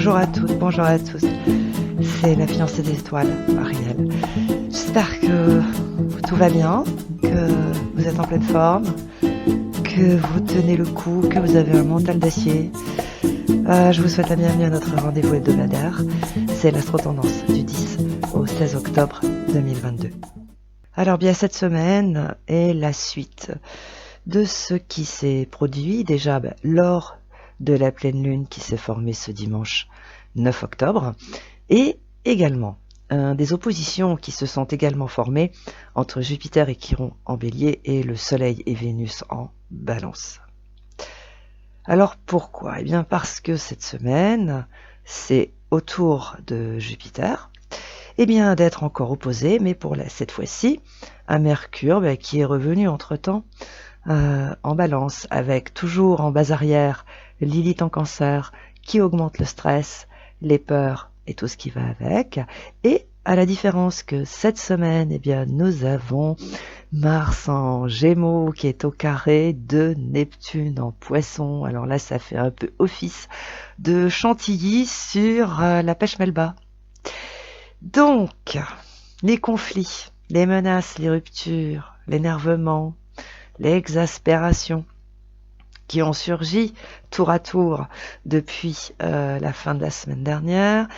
Bonjour à toutes, bonjour à tous. C'est la fiancée des étoiles, Ariel. J'espère que tout va bien, que vous êtes en pleine forme, que vous tenez le coup, que vous avez un mental d'acier. Je vous souhaite la bienvenue à notre rendez-vous hebdomadaire. C'est l'astro-tendance du 10 au 16 octobre 2022. Alors bien, cette semaine est la suite de ce qui s'est produit déjà lors de la pleine lune qui s'est formée ce dimanche 9 octobre et également des oppositions qui se sont également formées entre Jupiter et Chiron en Bélier et le Soleil et Vénus en Balance. Alors pourquoi ? Eh bien parce que cette semaine, c'est au tour de Jupiter d'être encore opposé, mais pour cette fois-ci, à Mercure qui est revenu entre-temps en Balance, avec toujours en base arrière Lilith en Cancer qui augmente le stress, les peurs et tout ce qui va avec. Et à la différence que cette semaine, nous avons Mars en Gémeaux qui est au carré de Neptune en Poisson. Alors là, ça fait un peu office de chantilly sur la pêche melba. Donc, les conflits, les menaces, les ruptures, l'énervement, l'exaspération qui ont surgi tour à tour depuis la fin de la semaine dernière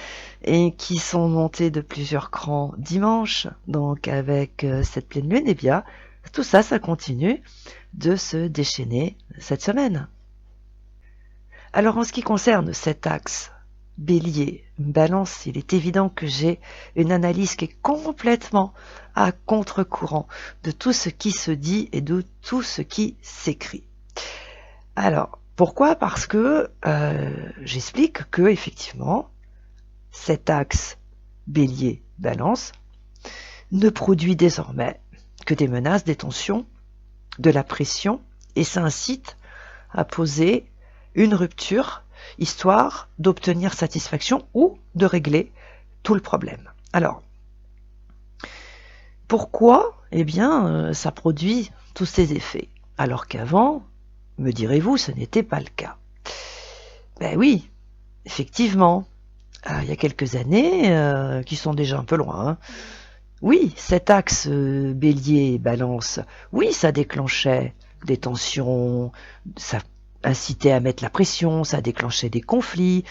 et qui sont montés de plusieurs crans dimanche, donc avec cette pleine lune, tout ça, ça continue de se déchaîner cette semaine. Alors en ce qui concerne cet axe Bélier, Balance, il est évident que j'ai une analyse qui est complètement à contre-courant de tout ce qui se dit et de tout ce qui s'écrit. Alors, pourquoi ? Parce que j'explique que effectivement, cet axe Bélier-Balance ne produit désormais que des menaces, des tensions, de la pression, et ça incite à poser une rupture, histoire d'obtenir satisfaction ou de régler tout le problème. Alors, pourquoi ? Ça produit tous ces effets, alors qu'avant, me direz-vous, ce n'était pas le cas. Oui, effectivement, il y a quelques années, qui sont déjà un peu loin, oui, cet axe Bélier-Balance, oui, ça déclenchait des tensions, ça incitait à mettre la pression, ça déclenchait des conflits.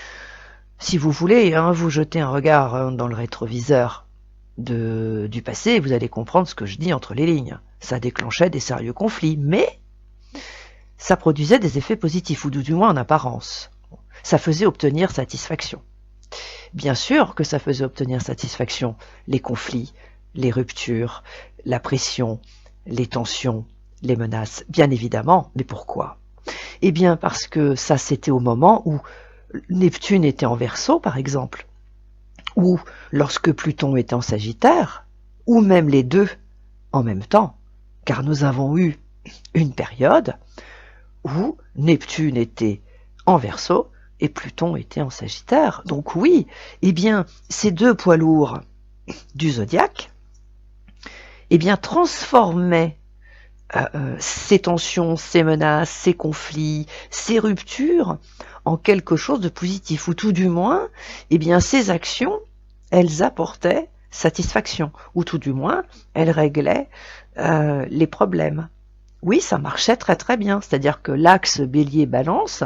Si vous voulez, vous jetez un regard dans le rétroviseur du passé, vous allez comprendre ce que je dis entre les lignes. Ça déclenchait des sérieux conflits, mais ça produisait des effets positifs, ou du moins en apparence. Ça faisait obtenir satisfaction. Bien sûr que ça faisait obtenir satisfaction, les conflits, les ruptures, la pression, les tensions, les menaces, bien évidemment. Mais pourquoi ? Parce que ça, c'était au moment où Neptune était en Verseau, par exemple, ou lorsque Pluton était en Sagittaire, ou même les deux en même temps, car nous avons eu une période où Neptune était en Verseau et Pluton était en Sagittaire. Donc oui, ces deux poids lourds du zodiaque, transformaient ces tensions, ces menaces, ces conflits, ces ruptures en quelque chose de positif, ou tout du moins, ces actions, elles apportaient satisfaction, ou tout du moins, elles réglaient les problèmes. Oui, ça marchait très très bien, c'est-à-dire que l'axe Bélier-Balance,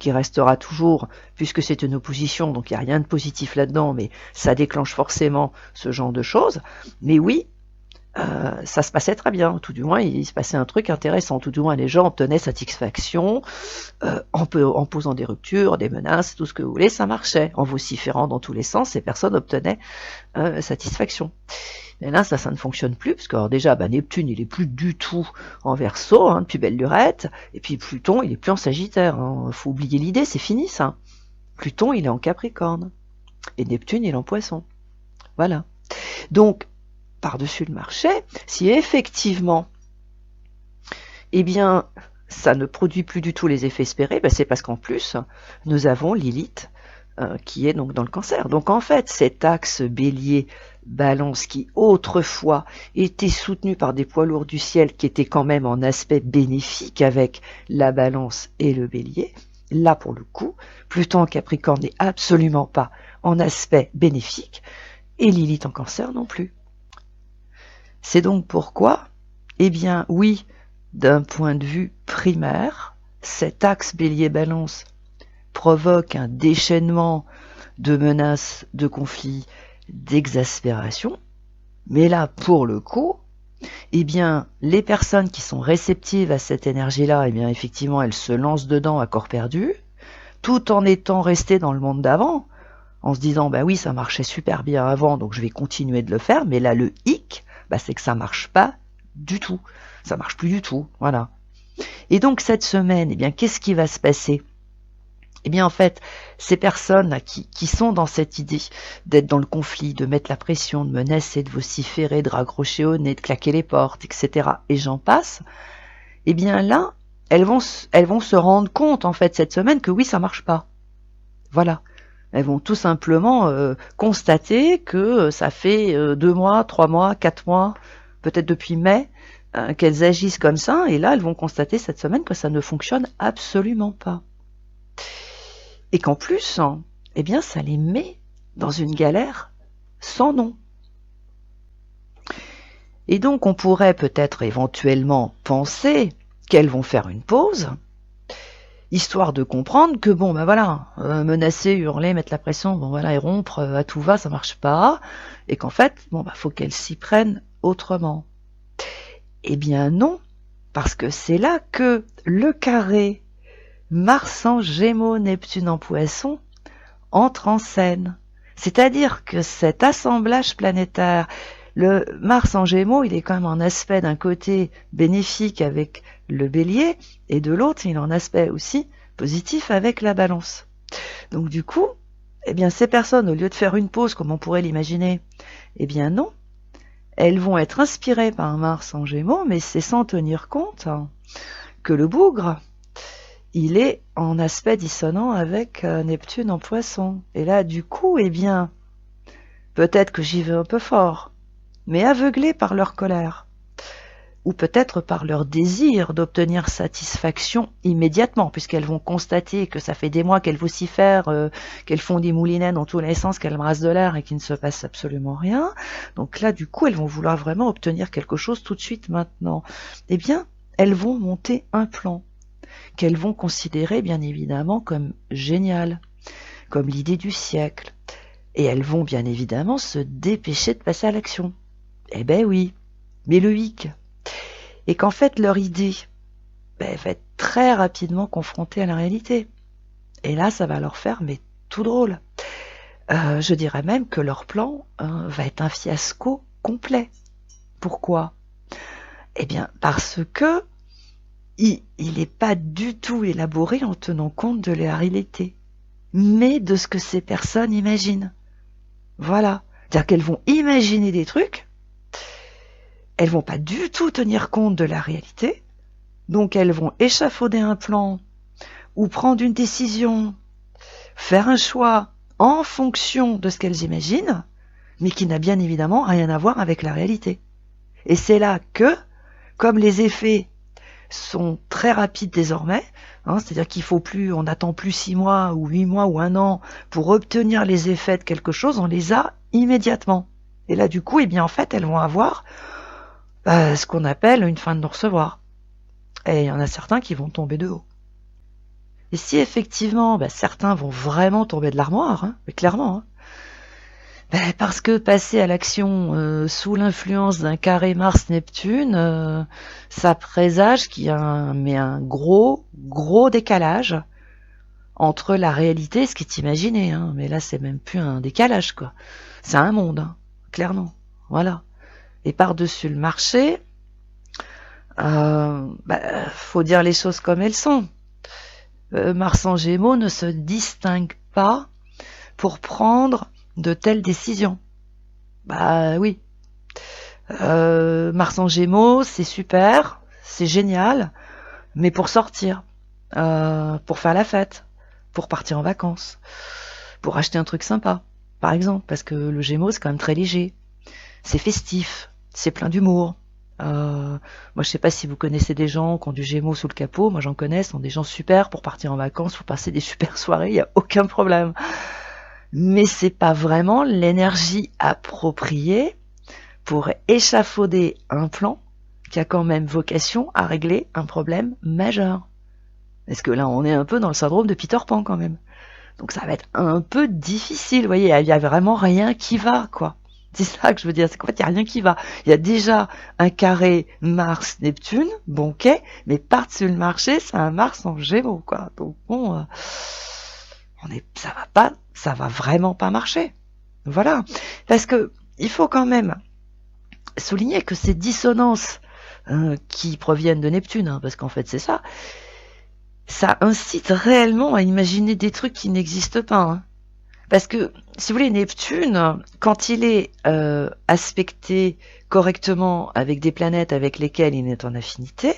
qui restera toujours, puisque c'est une opposition, donc il n'y a rien de positif là-dedans, mais ça déclenche forcément ce genre de choses, mais oui, ça se passait très bien, tout du moins il se passait un truc intéressant, tout du moins les gens obtenaient satisfaction en posant des ruptures, des menaces, tout ce que vous voulez, ça marchait, en vociférant dans tous les sens, et personne obtenait satisfaction. Et là, ça ne fonctionne plus, parce que déjà, Neptune, il est plus du tout en Verseau, depuis belle lurette, et puis Pluton, il est plus en Sagittaire, faut oublier l'idée, c'est fini ça. Pluton, il est en Capricorne, et Neptune, il est en Poisson. Voilà. Donc, par-dessus le marché, si effectivement, ça ne produit plus du tout les effets espérés, c'est parce qu'en plus, nous avons Lilith, qui est donc dans le Cancer. Donc en fait, cet axe Bélier-Balance qui autrefois était soutenu par des poids lourds du ciel qui étaient quand même en aspect bénéfique avec la Balance et le Bélier, là pour le coup, Pluton en Capricorne n'est absolument pas en aspect bénéfique, et Lilith en Cancer non plus. C'est donc pourquoi, eh bien oui, d'un point de vue primaire, cet axe Bélier-Balance provoque un déchaînement de menaces, de conflits, d'exaspération, mais là, pour le coup, eh bien, les personnes qui sont réceptives à cette énergie-là, eh bien, effectivement, elles se lancent dedans à corps perdu, tout en étant restées dans le monde d'avant, en se disant, bah oui, ça marchait super bien avant, donc je vais continuer de le faire, mais là, le hic, bah, c'est que ça marche pas du tout. Ça marche plus du tout, voilà. Et donc, cette semaine, eh bien, qu'est-ce qui va se passer ? Eh bien, en fait, ces personnes qui sont dans cette idée d'être dans le conflit, de mettre la pression, de menacer, de vociférer, de raccrocher au nez, de claquer les portes, etc., et j'en passe, eh bien là, elles vont se rendre compte, en fait, cette semaine, que oui, ça marche pas. Voilà. Elles vont tout simplement constater que ça fait 2 mois, 3 mois, 4 mois, peut-être depuis mai, qu'elles agissent comme ça, et là, elles vont constater cette semaine que ça ne fonctionne absolument pas. Et qu'en plus, eh bien, ça les met dans une galère sans nom. Et donc, on pourrait peut-être éventuellement penser qu'elles vont faire une pause, histoire de comprendre que, bon, ben voilà, menacer, hurler, mettre la pression, bon voilà, et rompre à tout va, ça marche pas, et qu'en fait, bon, ben, faut qu'elles s'y prennent autrement. Eh bien non, parce que c'est là que le carré Mars en Gémeaux, Neptune en Poisson entre en scène. C'est-à-dire que cet assemblage planétaire, le Mars en Gémeaux, il est quand même en aspect d'un côté bénéfique avec le Bélier, et de l'autre, il est en aspect aussi positif avec la Balance. Donc du coup, eh bien ces personnes, au lieu de faire une pause comme on pourrait l'imaginer, eh bien non, elles vont être inspirées par un Mars en Gémeaux, mais c'est sans tenir compte que le bougre, il est en aspect dissonant avec Neptune en Poisson. Et là, du coup, eh bien, peut-être que j'y vais un peu fort, mais aveuglé par leur colère, ou peut-être par leur désir d'obtenir satisfaction immédiatement, puisqu'elles vont constater que ça fait des mois qu'elles vocifèrent, qu'elles font des moulinets dans tous les sens, qu'elles brassent de l'air et qu'il ne se passe absolument rien. Donc là, du coup, elles vont vouloir vraiment obtenir quelque chose tout de suite maintenant. Eh bien, elles vont monter un plan qu'elles vont considérer bien évidemment comme génial, comme l'idée du siècle. Et elles vont bien évidemment se dépêcher de passer à l'action. Eh ben oui, mais le hic, et qu'en fait leur idée va être très rapidement confrontée à la réalité. Et là, ça va leur faire mais tout drôle. Je dirais même que leur plan va être un fiasco complet. Pourquoi ? Eh bien, parce que il n'est pas du tout élaboré en tenant compte de la réalité, mais de ce que ces personnes imaginent. Voilà. C'est-à-dire qu'elles vont imaginer des trucs, elles vont pas du tout tenir compte de la réalité, donc elles vont échafauder un plan, ou prendre une décision, faire un choix en fonction de ce qu'elles imaginent, mais qui n'a bien évidemment rien à voir avec la réalité. Et c'est là que, comme les effets sont très rapides désormais, c'est-à-dire qu'il faut plus, on n'attend plus 6 mois ou 8 mois ou 1 an pour obtenir les effets de quelque chose, on les a immédiatement. Et là du coup, eh bien en fait, elles vont avoir ce qu'on appelle une fin de non-recevoir. Et il y en a certains qui vont tomber de haut. Et si effectivement, certains vont vraiment tomber de l'armoire, mais clairement, parce que passer à l'action sous l'influence d'un carré Mars-Neptune, ça présage qu'il y a un gros décalage entre la réalité et ce qui est imaginé. Mais là, c'est même plus un décalage, quoi. C'est un monde, clairement. Voilà. Et par-dessus le marché, faut dire les choses comme elles sont. Mars en Gémeaux ne se distingue pas pour prendre de telles décisions. Oui. Mars en Gémeaux, c'est super, c'est génial, mais pour sortir, pour faire la fête, pour partir en vacances, pour acheter un truc sympa, par exemple, parce que le Gémeaux, c'est quand même très léger, c'est festif, c'est plein d'humour, Moi, je sais pas si vous connaissez des gens qui ont du Gémeaux sous le capot. Moi, j'en connais. Ce sont des gens super pour partir en vacances, pour passer des super soirées. Il y a aucun problème. Mais c'est pas vraiment l'énergie appropriée pour échafauder un plan qui a quand même vocation à régler un problème majeur. Parce que là, on est un peu dans le syndrome de Peter Pan quand même. Donc ça va être un peu difficile, vous voyez, il y a vraiment rien qui va, quoi. C'est ça que je veux dire, c'est qu'en fait, il n'y a rien qui va. Il y a déjà un carré Mars-Neptune, bon ok, mais par-dessus le marché, c'est un Mars en Gémeaux, quoi. Donc bon, ça va vraiment pas marcher. Voilà. Parce que il faut quand même souligner que ces dissonances qui proviennent de Neptune, hein, parce qu'en fait c'est ça incite réellement à imaginer des trucs qui n'existent pas. Hein. Parce que, si vous voulez, Neptune, quand il est aspecté correctement avec des planètes avec lesquelles il est en affinité,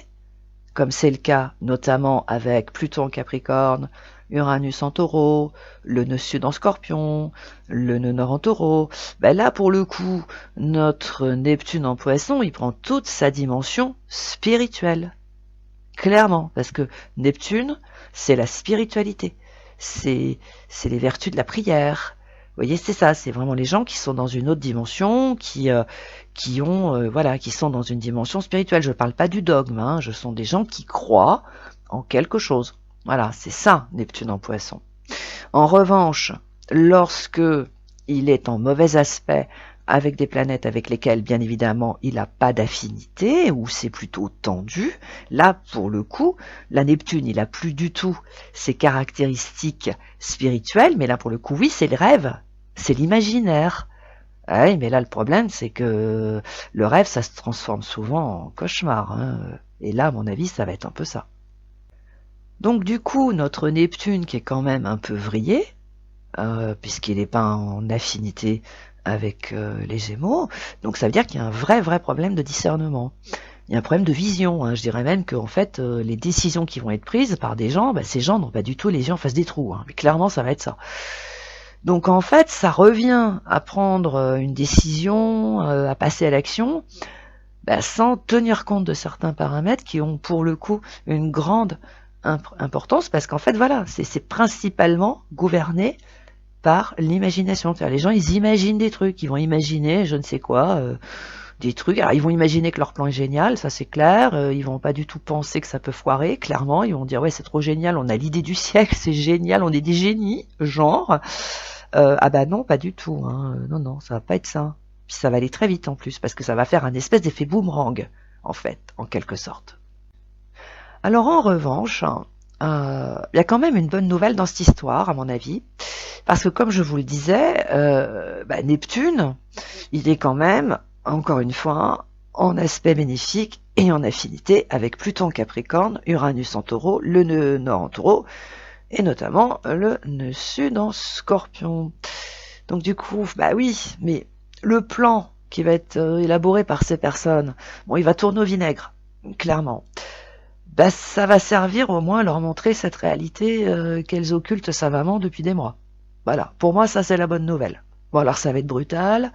comme c'est le cas notamment avec Pluton en Capricorne, Uranus en Taureau, le nœud sud en Scorpion, le nœud nord en Taureau, ben là pour le coup, notre Neptune en Poisson, il prend toute sa dimension spirituelle. Clairement, parce que Neptune, c'est la spiritualité, c'est les vertus de la prière. Vous voyez, c'est ça, c'est vraiment les gens qui sont dans une autre dimension, qui ont, voilà, qui sont dans une dimension spirituelle. Je ne parle pas du dogme, hein, ce sont des gens qui croient en quelque chose. Voilà, c'est ça, Neptune en Poisson. En revanche, lorsque il est en mauvais aspect avec des planètes avec lesquelles, bien évidemment, il n'a pas d'affinité, ou c'est plutôt tendu, là, pour le coup, la Neptune, il n'a plus du tout ses caractéristiques spirituelles, mais là, pour le coup, oui, c'est le rêve, c'est l'imaginaire. Ah oui, mais là, le problème, c'est que le rêve, ça se transforme souvent en cauchemar. Hein. Et là, à mon avis, ça va être un peu ça. Donc, du coup, notre Neptune, qui est quand même un peu vrillé, puisqu'il n'est pas en affinité avec les Gémeaux. Donc ça veut dire qu'il y a un vrai problème de discernement. Il y a un problème de vision. Hein. Je dirais même que en fait, les décisions qui vont être prises par des gens, ces gens n'ont pas du tout les yeux en face des trous. Hein. Mais clairement, ça va être ça. Donc en fait, ça revient à prendre une décision, à passer à l'action, sans tenir compte de certains paramètres qui ont pour le coup une grande importance, parce qu'en fait, voilà, c'est principalement gouverné par l'imagination. Les gens, ils imaginent des trucs, ils vont imaginer je ne sais quoi, des trucs. Alors, ils vont imaginer que leur plan est génial, ça c'est clair. Ils vont pas du tout penser que ça peut foirer, clairement. Ils vont dire, ouais, c'est trop génial, on a l'idée du siècle, c'est génial, on est des génies, genre. Ah bah non, pas du tout. Hein. Non, ça va pas être ça. Puis ça va aller très vite en plus, parce que ça va faire un espèce d'effet boomerang, en fait, en quelque sorte. Alors en revanche, il y a quand même une bonne nouvelle dans cette histoire, à mon avis. Parce que comme je vous le disais, Neptune, il est quand même, encore une fois, en aspect bénéfique et en affinité avec Pluton en Capricorne, Uranus en Taureau, le nœud nord en Taureau, et notamment le nœud sud en Scorpion. Donc du coup, oui, mais le plan qui va être élaboré par ces personnes, bon, il va tourner au vinaigre, clairement. Ça va servir au moins à leur montrer cette réalité qu'elles occultent savamment depuis des mois. Voilà, pour moi, ça c'est la bonne nouvelle. Bon, alors ça va être brutal.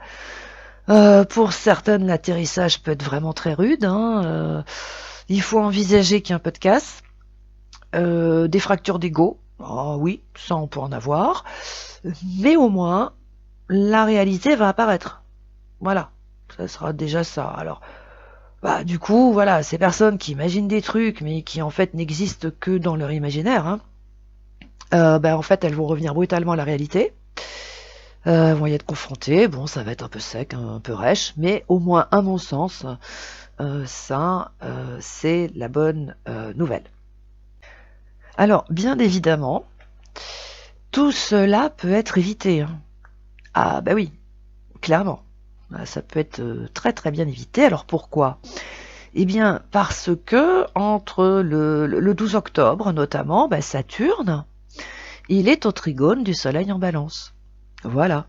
Pour certaines, l'atterrissage peut être vraiment très rude. Hein. Il faut envisager qu'il y a un peu de casse. Des fractures d'ego. Oh, oui, ça on peut en avoir. Mais au moins, la réalité va apparaître. Voilà, ça sera déjà ça. Alors, du coup, voilà, ces personnes qui imaginent des trucs, mais qui en fait n'existent que dans leur imaginaire, hein, en fait, elles vont revenir brutalement à la réalité. Vont y être confrontées. Bon, ça va être un peu sec, un peu rêche, mais au moins, à mon sens, c'est la bonne nouvelle. Alors, bien évidemment, tout cela peut être évité. Hein. Ah, oui, clairement. Ça peut être très bien évité. Alors pourquoi ? Eh bien, parce que entre le 12 octobre, notamment, Saturne, il est au trigone du Soleil en Balance. Voilà.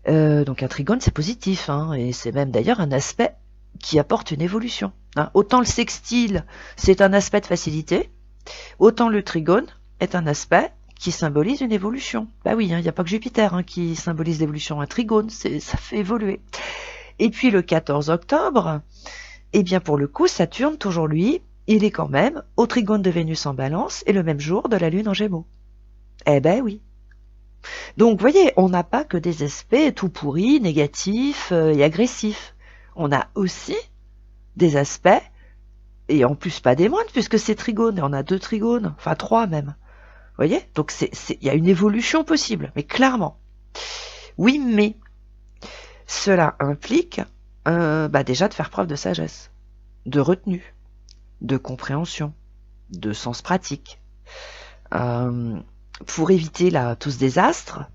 Donc un trigone, c'est positif, hein, et c'est même d'ailleurs un aspect qui apporte une évolution. Hein. Autant le sextile, c'est un aspect de facilité, autant le trigone est un aspect qui symbolise une évolution. Oui, il n'y a pas que Jupiter qui symbolise l'évolution. Un trigone, ça fait évoluer. Et puis le 14 octobre, Eh bien pour le coup, Saturne, toujours lui, il est quand même au trigone de Vénus en Balance et le même jour de la Lune en Gémeaux. Eh ben oui. Donc vous voyez, on n'a pas que des aspects tout pourris, négatifs et agressifs. On a aussi des aspects, et en plus pas des moindres, puisque c'est trigone, et on a 2 trigones, enfin 3 même. Vous voyez? Donc il y a une évolution possible, mais clairement. Oui, mais cela implique déjà de faire preuve de sagesse, de retenue, de compréhension, de sens pratique. Pour éviter tout ce désastre,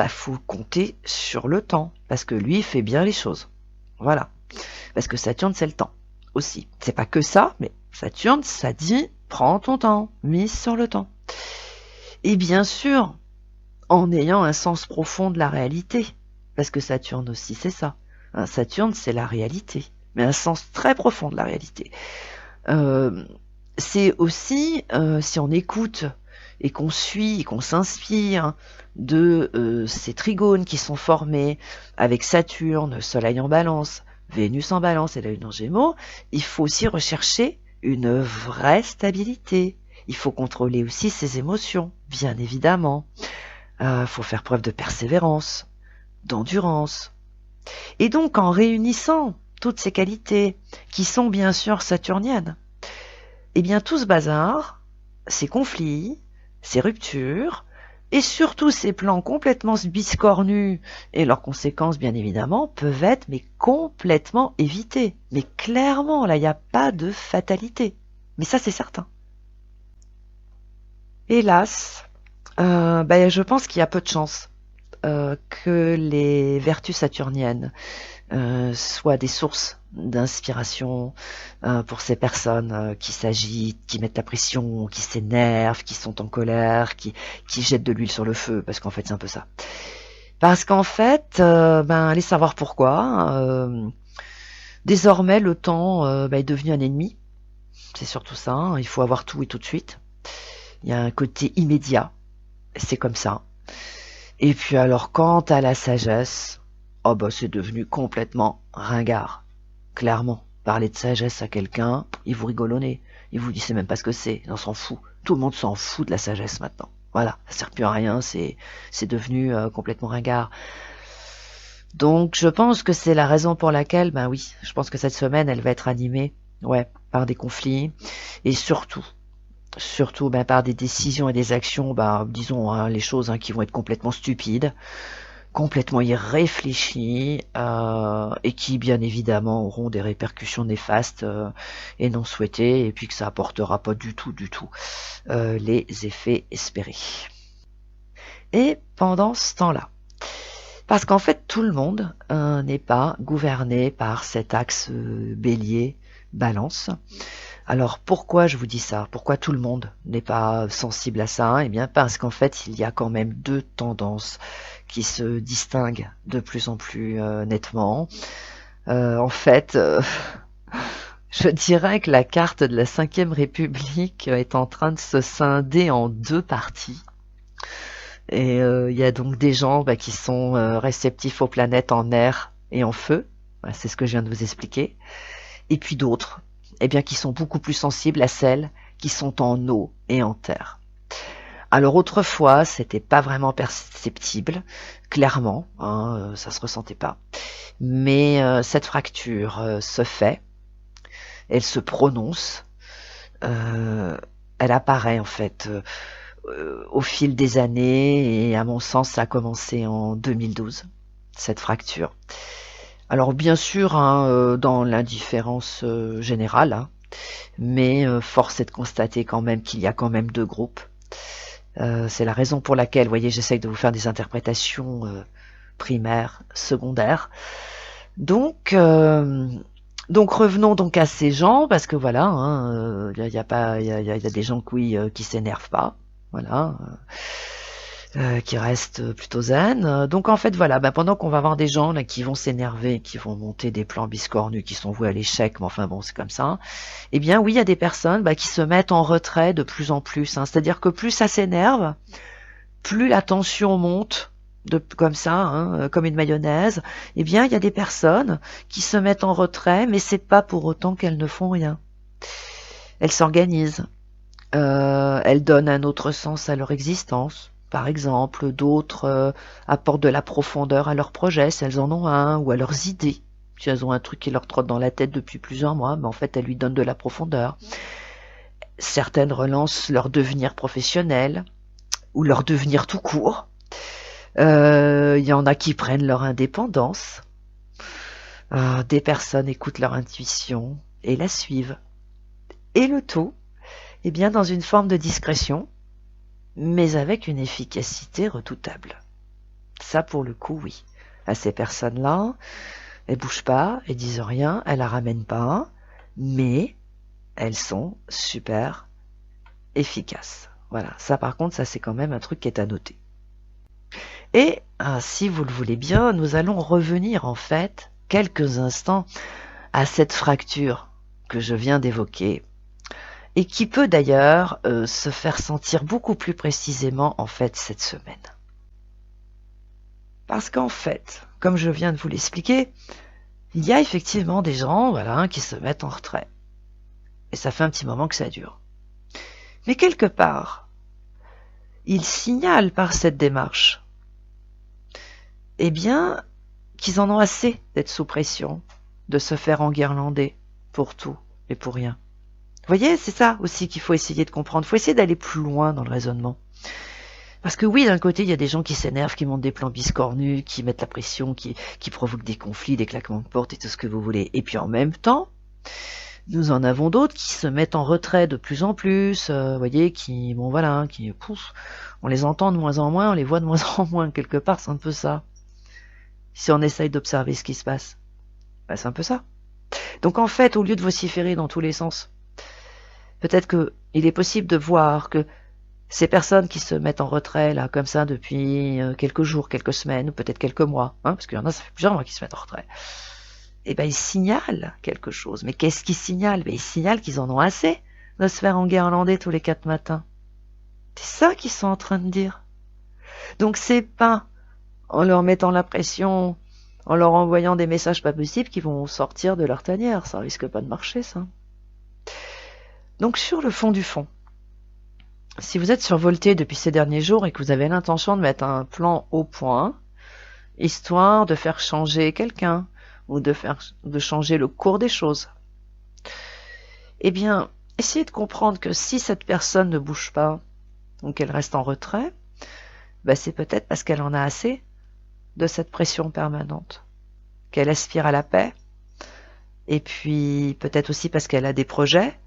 faut compter sur le temps, parce que lui, il fait bien les choses. Voilà. Parce que Saturne, c'est le temps aussi. C'est pas que ça, mais Saturne, ça dit, prends ton temps, mise sur le temps. Et bien sûr, en ayant un sens profond de la réalité, parce que Saturne aussi, c'est ça. Saturne, c'est la réalité, mais un sens très profond de la réalité. C'est aussi, si on écoute et qu'on suit, et qu'on s'inspire de ces trigones qui sont formés avec Saturne, Soleil en Balance, Vénus en Balance et la Lune en Gémeaux, il faut aussi rechercher une vraie stabilité. Il faut contrôler aussi ses émotions, bien évidemment. Faut faire preuve de persévérance, d'endurance. Et donc, en réunissant toutes ces qualités, qui sont bien sûr saturniennes, eh bien tout ce bazar, ces conflits, ces ruptures, et surtout ces plans complètement biscornus et leurs conséquences bien évidemment peuvent être mais complètement évités. Mais clairement, là il n'y a pas de fatalité. Mais ça c'est certain. Hélas, je pense qu'il y a peu de chances que les vertus saturniennes soient des sources d'inspiration pour ces personnes qui s'agitent, qui mettent la pression, qui s'énervent, qui sont en colère, qui jettent de l'huile sur le feu, parce qu'en fait c'est un peu ça. Parce qu'en fait, allez savoir pourquoi. Désormais, le temps est devenu un ennemi. C'est surtout ça. Hein. Il faut avoir tout et tout de suite. Il y a un côté immédiat. C'est comme ça. Et puis alors, quant à la sagesse, c'est devenu complètement ringard. Clairement, parler de sagesse à quelqu'un, il vous rigole au nez. Il vous dit c'est même pas ce que c'est, on s'en fout. Tout le monde s'en fout de la sagesse maintenant. Voilà, ça sert plus à rien, c'est devenu complètement ringard. Donc je pense que c'est la raison pour laquelle, je pense que cette semaine elle va être animée, par des conflits et surtout par des décisions et des actions, disons les choses qui vont être complètement stupides, complètement irréfléchis et qui bien évidemment auront des répercussions néfastes et non souhaitées, et puis que ça apportera pas du tout les effets espérés. Et pendant ce temps-là, parce qu'en fait tout le monde n'est pas gouverné par cet axe bélier-balance. Alors pourquoi je vous dis ça? Pourquoi tout le monde n'est pas sensible à ça? Eh bien parce qu'en fait il y a quand même 2 tendances qui se distinguent de plus en plus nettement. En fait, je dirais que la carte de la 5e République est en train de se scinder en 2 parties. Et il y a donc des gens qui sont réceptifs aux planètes en air et en feu. C'est ce que je viens de vous expliquer. Et puis d'autres qui sont beaucoup plus sensibles à celles qui sont en eau et en terre. Alors autrefois, c'était pas vraiment perceptible, clairement, ça se ressentait pas. Mais cette fracture se fait, elle se prononce, elle apparaît en fait au fil des années, et à mon sens, ça a commencé en 2012, cette fracture. Alors bien sûr, dans l'indifférence générale, mais force est de constater quand même qu'il y a quand même 2 groupes. C'est la raison pour laquelle, vous voyez, j'essaye de vous faire des interprétations primaires, secondaires. Donc revenons donc à ces gens, parce que voilà, il y a des gens qui s'énervent pas, voilà. Qui reste plutôt zen. Donc en fait voilà, pendant qu'on va avoir des gens là qui vont s'énerver, qui vont monter des plans biscornus, qui sont voués à l'échec, mais enfin bon c'est comme ça, eh bien oui il y a des personnes qui se mettent en retrait de plus en plus, c'est-à-dire que plus ça s'énerve, plus la tension monte comme ça, hein, comme une mayonnaise, eh bien, il y a des personnes qui se mettent en retrait, mais c'est pas pour autant qu'elles ne font rien. Elles s'organisent, elles donnent un autre sens à leur existence. Par exemple, d'autres apportent de la profondeur à leurs projets, si elles en ont un, ou à leurs idées. Si elles ont un truc qui leur trotte dans la tête depuis plusieurs mois, mais en fait, elles lui donnent de la profondeur. Certaines relancent leur devenir professionnel, ou leur devenir tout court. Y en a qui prennent leur indépendance. Des personnes écoutent leur intuition et la suivent. Et le tout, eh bien, dans une forme de discrétion, mais avec une efficacité redoutable. Ça, pour le coup, oui. À ces personnes-là, elles bougent pas, elles disent rien, elles la ramènent pas, mais elles sont super efficaces. Voilà. Ça, par contre, ça, c'est quand même un truc qui est à noter. Et, si vous le voulez bien, nous allons revenir, en fait, quelques instants à cette fracture que je viens d'évoquer, et qui peut d'ailleurs se faire sentir beaucoup plus précisément en fait cette semaine. Parce qu'en fait, comme je viens de vous l'expliquer, il y a effectivement des gens qui se mettent en retrait. Et ça fait un petit moment que ça dure. Mais quelque part, ils signalent par cette démarche eh bien, qu'ils en ont assez d'être sous pression, de se faire enguirlander pour tout et pour rien. Vous voyez, c'est ça aussi qu'il faut essayer de comprendre. Il faut essayer d'aller plus loin dans le raisonnement. Parce que oui, d'un côté, il y a des gens qui s'énervent, qui montent des plans biscornus, qui mettent la pression, qui provoquent des conflits, des claquements de porte et tout ce que vous voulez. Et puis en même temps, nous en avons d'autres qui se mettent en retrait de plus en plus, vous voyez, on les entend de moins en moins, on les voit de moins en moins. Quelque part, c'est un peu ça. Si on essaye d'observer ce qui se passe, c'est un peu ça. Donc en fait, au lieu de vociférer dans tous les sens, peut-être qu'il est possible de voir que ces personnes qui se mettent en retrait, là, comme ça, depuis quelques jours, quelques semaines, ou peut-être quelques mois, parce qu'il y en a, ça fait plusieurs mois qui se mettent en retrait, eh ben, ils signalent quelque chose. Mais qu'est-ce qu'ils signalent? Ils signalent qu'ils en ont assez de se faire enguirlander tous les 4 matins. C'est ça qu'ils sont en train de dire. Donc c'est pas en leur mettant la pression, en leur envoyant des messages pas possibles qu'ils vont sortir de leur tanière. Ça risque pas de marcher, ça. Donc sur le fond du fond, si vous êtes survolté depuis ces derniers jours et que vous avez l'intention de mettre un plan au point, histoire de faire changer quelqu'un ou de changer le cours des choses, eh bien, essayez de comprendre que si cette personne ne bouge pas ou qu'elle reste en retrait, c'est peut-être parce qu'elle en a assez de cette pression permanente, qu'elle aspire à la paix, et puis peut-être aussi parce qu'elle a des projets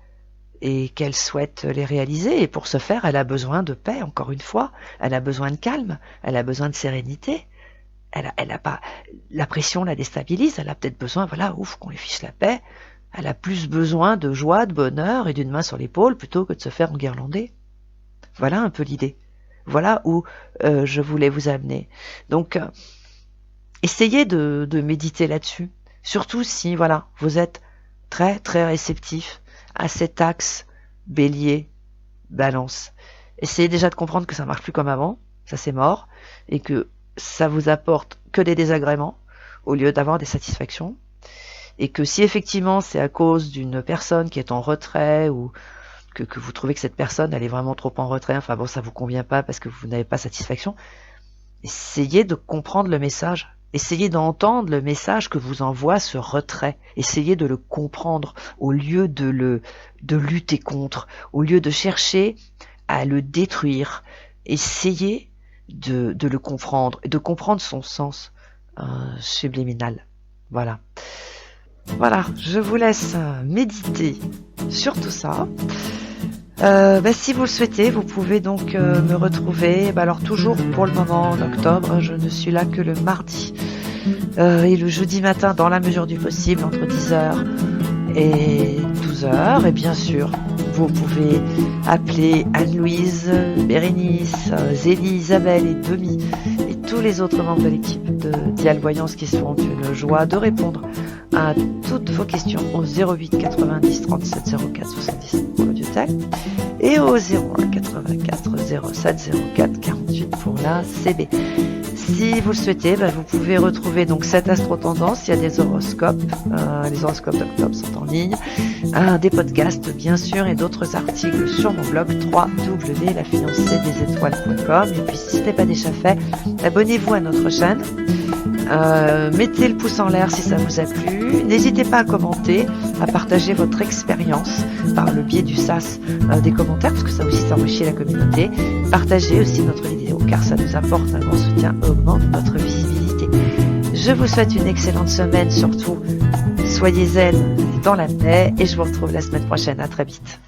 et qu'elle souhaite les réaliser. Et pour ce faire, elle a besoin de paix, encore une fois. Elle a besoin de calme, elle a besoin de sérénité. Elle a pas, la pression la déstabilise, elle a peut-être besoin, qu'on lui fiche la paix. Elle a plus besoin de joie, de bonheur et d'une main sur l'épaule plutôt que de se faire enguirlander. Voilà un peu l'idée. Voilà où je voulais vous amener. Donc, essayez de méditer là-dessus. Surtout si, vous êtes très, très réceptif à cet axe bélier, balance. Essayez déjà de comprendre que ça marche plus comme avant, ça c'est mort, et que ça vous apporte que des désagréments au lieu d'avoir des satisfactions, et que si effectivement c'est à cause d'une personne qui est en retrait ou que vous trouvez que cette personne elle est vraiment trop en retrait, ça vous convient pas parce que vous n'avez pas satisfaction, essayez de comprendre le message. Essayez d'entendre le message que vous envoie ce retrait. Essayez de le comprendre au lieu de lutter contre, au lieu de chercher à le détruire. Essayez de le comprendre et de comprendre son sens subliminal. Voilà, je vous laisse méditer sur tout ça. Si vous le souhaitez, vous pouvez donc me retrouver. Alors toujours pour le moment en octobre, je ne suis là que le mardi et le jeudi matin dans la mesure du possible entre 10h et 12h. Et bien sûr, vous pouvez appeler Anne-Louise, Bérénice, Zélie, Isabelle et Demi et tous les autres membres de l'équipe de Dial Voyance qui seront une joie de répondre à toutes vos questions au 08 90 37 04 70 pour l'Audiotel et au 01 84 07 04 48 pour la CB. Si vous le souhaitez, vous pouvez retrouver donc cette astro-tendance. Il y a des horoscopes, les horoscopes d'octobre sont en ligne, des podcasts bien sûr et d'autres articles sur mon blog www.lafiancéedesétoiles.com. Et puis si ce n'est pas déjà fait, abonnez-vous à notre chaîne. Mettez le pouce en l'air si ça vous a plu. N'hésitez pas à commenter, à partager votre expérience par le biais du sas des commentaires, parce que ça aussi ça enrichit la communauté. Partagez aussi notre vidéo, car ça nous apporte un grand soutien et augmente notre visibilité. Je vous souhaite une excellente semaine, surtout soyez zen dans la paix, et je vous retrouve la semaine prochaine. À très vite.